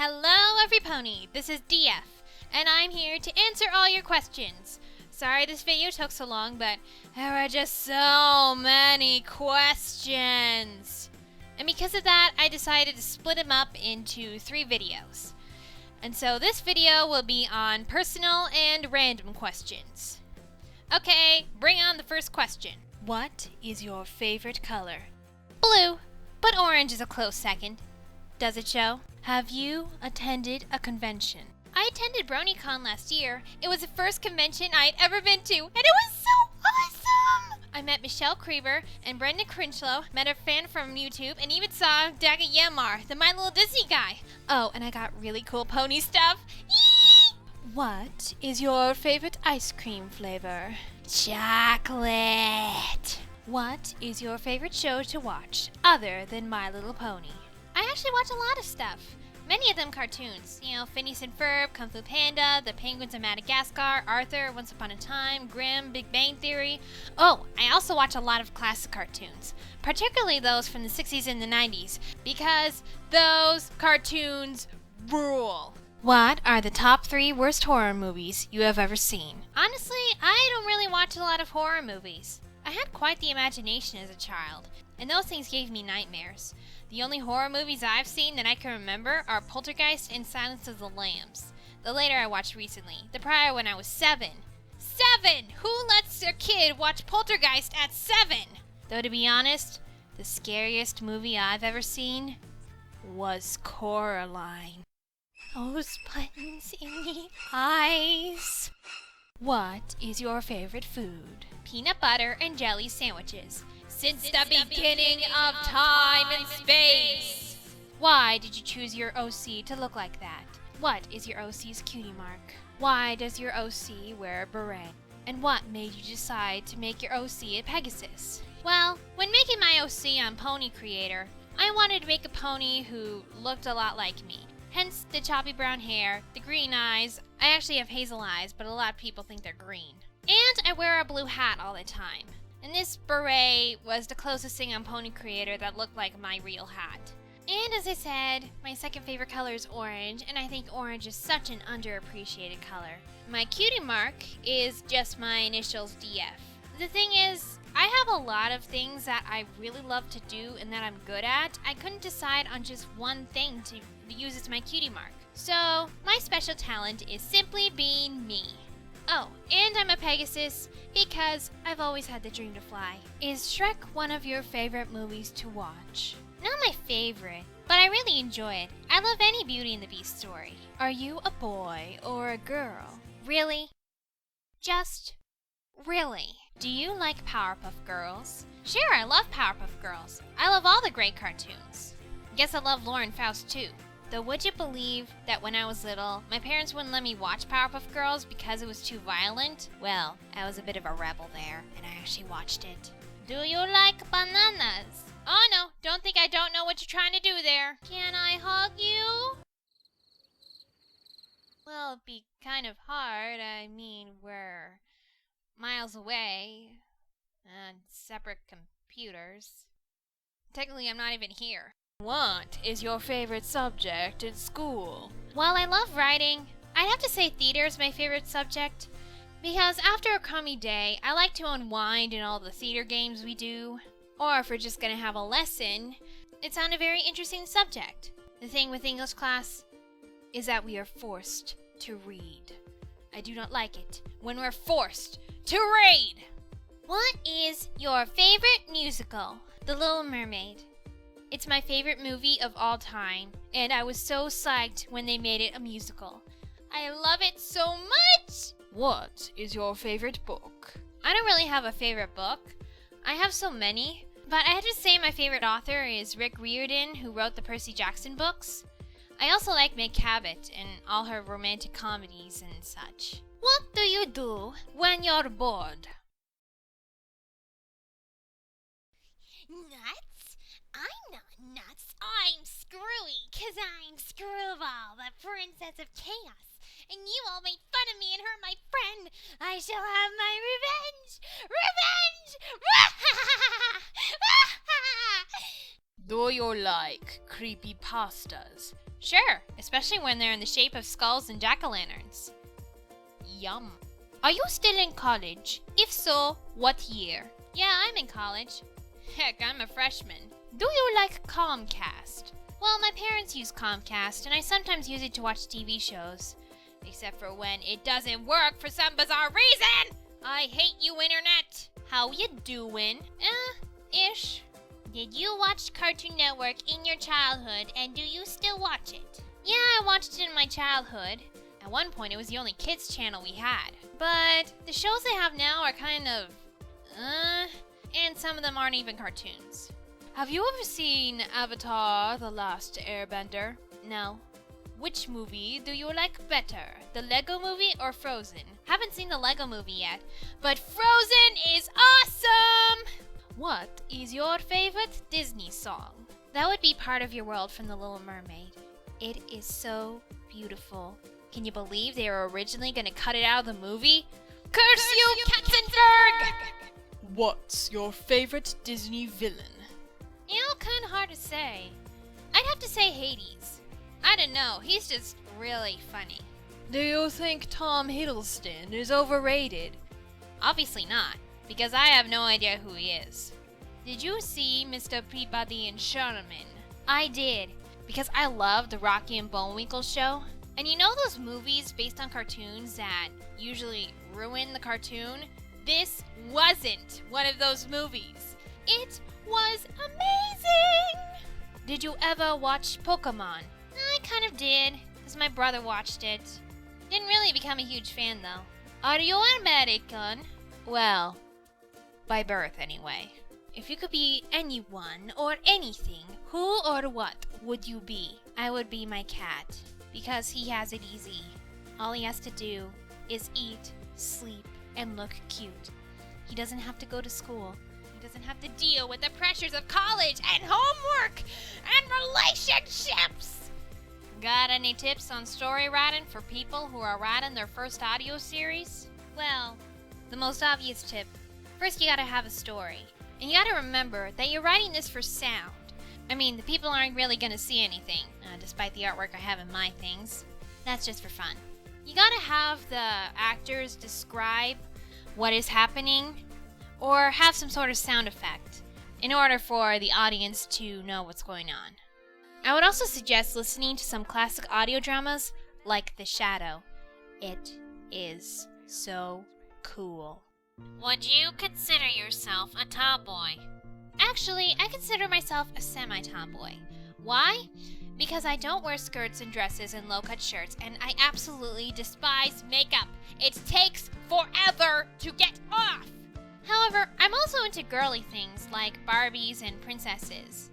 Hello, everypony. This is DF, and I'm here to answer all your questions. Sorry this video took so long, but there were just so many questions. And because of that, I decided to split them up into 3 videos. And so this video will be on personal and random questions. Okay, bring on the first question. What is your favorite color? Blue, but orange is a close second. Does it show? Have you attended a convention? I attended BronyCon last year. It was the first convention I'd ever been to, and it was so awesome! I met Michelle Creever and Brendan Crinchlow, met a fan from YouTube, and even saw Daga Yamar, the My Little Disney guy. Oh, and I got really cool pony stuff. Yee! What is your favorite ice cream flavor? Chocolate. What is your favorite show to watch other than My Little Pony? I actually watch a lot of stuff. Many of them cartoons. You know, Phineas and Ferb, Kung Fu Panda, The Penguins of Madagascar, Arthur, Once Upon a Time, Grimm, Big Bang Theory. Oh, I also watch a lot of classic cartoons, particularly those from the 60s and the 90s, because those cartoons rule. What are the top 3 worst horror movies you have ever seen? Honestly, I don't really watch a lot of horror movies. I had quite the imagination as a child, and those things gave me nightmares. The only horror movies I've seen that I can remember are Poltergeist and Silence of the Lambs. The later I watched recently. The prior when I was 7. 7! Who lets a kid watch Poltergeist at 7? Though to be honest, the scariest movie I've ever seen was Coraline. Those buttons in the eyes. What is your favorite food? Peanut butter and jelly sandwiches. Since the beginning of time and space. Why did you choose your OC to look like that? What is your OC's cutie mark? Why does your OC wear a beret? And what made you decide to make your OC a Pegasus? Well, when making my OC on Pony Creator, I wanted to make a pony who looked a lot like me. Hence the choppy brown hair, the green eyes. I actually have hazel eyes, but a lot of people think they're green. And I wear a blue hat all the time. And this beret was the closest thing on Pony Creator that looked like my real hat. And as I said, my second favorite color is orange, and I think orange is such an underappreciated color. My cutie mark is just my initials DF. The thing is, I have a lot of things that I really love to do and that I'm good at. I couldn't decide on just one thing to use as my cutie mark. So, my special talent is simply being me. Oh, and I'm a Pegasus because I've always had the dream to fly. Is Shrek one of your favorite movies to watch? Not my favorite, but I really enjoy it. I love any Beauty and the Beast story. Are you a boy or a girl? Really? Just really? Do you like Powerpuff Girls? Sure, I love Powerpuff Girls. I love all the great cartoons. Guess I love Lauren Faust too. Though would you believe that when I was little, my parents wouldn't let me watch Powerpuff Girls because it was too violent? Well, I was a bit of a rebel there, and I actually watched it. Do you like bananas? Oh no, don't think I don't know what you're trying to do there. Can I hug you? Well, it'd be kind of hard. I mean, we're miles away on separate computers. Technically, I'm not even here. What is your favorite subject in school? While I love writing, I'd have to say theater is my favorite subject. Because after a crummy day, I like to unwind in all the theater games we do. Or if we're just going to have a lesson, it's on a very interesting subject. The thing with English class is that we are forced to read. I do not like it when we're forced to read. What is your favorite musical? The Little Mermaid. It's my favorite movie of all time, and I was so psyched when they made it a musical. I love it so much! What is your favorite book? I don't really have a favorite book. I have so many, but I have to say my favorite author is Rick Riordan, who wrote the Percy Jackson books. I also like Meg Cabot and all her romantic comedies and such. What do you do when you're bored? Nuts? I'm not nuts. I'm screwy, 'cause I'm Screwball, the princess of chaos. And you all made fun of me and hurt my friend. I shall have my revenge! Revenge! Do you like creepypastas? Sure, especially when they're in the shape of skulls and jack-o'-lanterns. Yum. Are you still in college? If so, what year? Yeah, I'm in college. Heck, I'm a freshman. Do you like Comcast? Well, my parents use Comcast, and I sometimes use it to watch TV shows. Except for when it doesn't work for some bizarre reason! I hate you, Internet! How you doing? Ish. Did you watch Cartoon Network in your childhood, and do you still watch it? Yeah, I watched it in my childhood. At one point, it was the only kids channel we had. But the shows they have now are kind of, and some of them aren't even cartoons. Have you ever seen Avatar: The Last Airbender? No. Which movie do you like better, the Lego movie or Frozen? Haven't seen the Lego movie yet, but Frozen is awesome! What is your favorite Disney song? That would be Part of Your World from The Little Mermaid. It is so beautiful. Can you believe they were originally going to cut it out of the movie? Curse you, Katzenberg! What's your favorite Disney villain? You know, kind of hard to say. I'd have to say Hades. I don't know, he's just really funny. Do you think Tom Hiddleston is overrated? Obviously not, because I have no idea who he is. Did you see Mr. Peabody and Sherman? I did, because I love the Rocky and Bullwinkle show. And you know those movies based on cartoons that usually ruin the cartoon? This wasn't one of those movies. It was amazing! Did you ever watch Pokemon? I kind of did, because my brother watched it. Didn't really become a huge fan, though. Are you American? Well, by birth, anyway. If you could be anyone or anything, who or what would you be? I would be my cat, because he has it easy. All he has to do is eat, sleep, and look cute. He doesn't have to go to school. He doesn't have to deal with the pressures of college and homework and relationships. Got any tips on story writing for people who are writing their first audio series? Well, the most obvious tip. First, you gotta have a story. And you gotta remember that you're writing this for sound. I mean, the people aren't really gonna see anything, despite the artwork I have in my things. That's just for fun. You gotta have the actors describe what is happening, or have some sort of sound effect, in order for the audience to know what's going on. I would also suggest listening to some classic audio dramas like The Shadow. It is so cool. Would you consider yourself a tomboy? Actually, I consider myself a semi-tomboy. Why? Because I don't wear skirts and dresses and low-cut shirts, and I absolutely despise makeup. It takes forever to get off! However, I'm also into girly things like Barbies and princesses,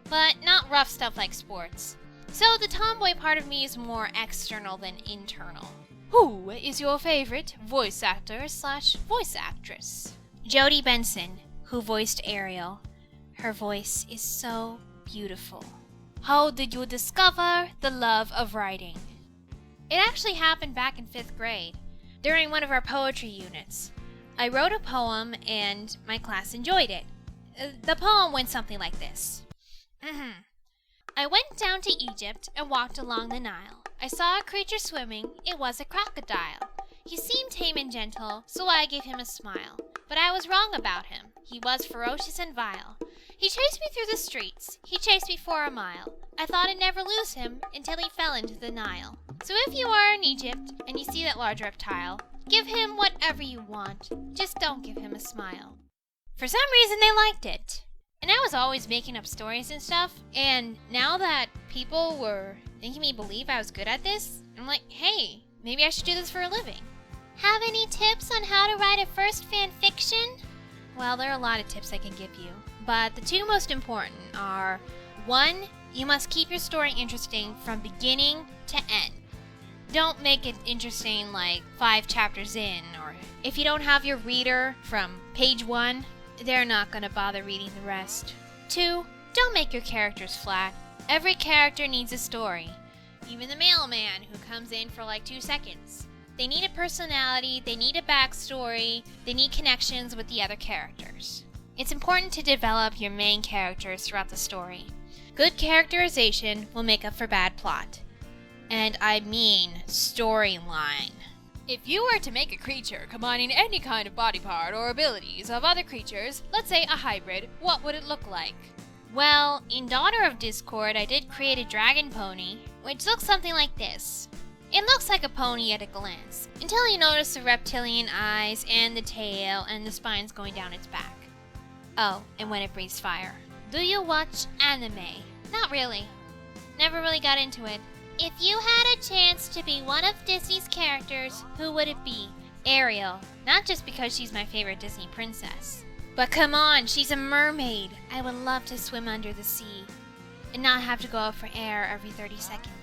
but not rough stuff like sports. So the tomboy part of me is more external than internal. Who is your favorite voice actor / voice actress? Jodie Benson, who voiced Ariel. Her voice is so beautiful. How did you discover the love of writing? It actually happened back in 5th grade, during one of our poetry units. I wrote a poem and my class enjoyed it. The poem went something like this. I went down to Egypt and walked along the Nile. I saw a creature swimming. It was a crocodile. He seemed tame and gentle, so I gave him a smile. But I was wrong about him. He was ferocious and vile. He chased me through the streets. He chased me for a mile. I thought I'd never lose him until he fell into the Nile. So if you are in Egypt and you see that large reptile, give him whatever you want. Just don't give him a smile. For some reason, they liked it. And I was always making up stories and stuff, and now that people were making me believe I was good at this, I'm like, hey, maybe I should do this for a living. Have any tips on how to write a first fan fiction? Well, there are a lot of tips I can give you, but the two most important are, 1, you must keep your story interesting from beginning to end. Don't make it interesting like 5 chapters in, or if you don't have your reader from page 1, they're not gonna bother reading the rest. 2, don't make your characters flat. Every character needs a story. Even the mailman who comes in for like 2 seconds. They need a personality, they need a backstory, they need connections with the other characters. It's important to develop your main characters throughout the story. Good characterization will make up for bad plot. And I mean storyline. If you were to make a creature combining any kind of body part or abilities of other creatures, let's say a hybrid, what would it look like? Well, in Daughter of Discord, I did create a dragon pony, which looks something like this. It looks like a pony at a glance, until you notice the reptilian eyes and the tail and the spines going down its back. Oh, and when it breathes fire. Do you watch anime? Not really. Never really got into it. If you had a chance to be one of Disney's characters, who would it be? Ariel. Not just because she's my favorite Disney princess. But come on, she's a mermaid. I would love to swim under the sea and not have to go out for air every 30 seconds.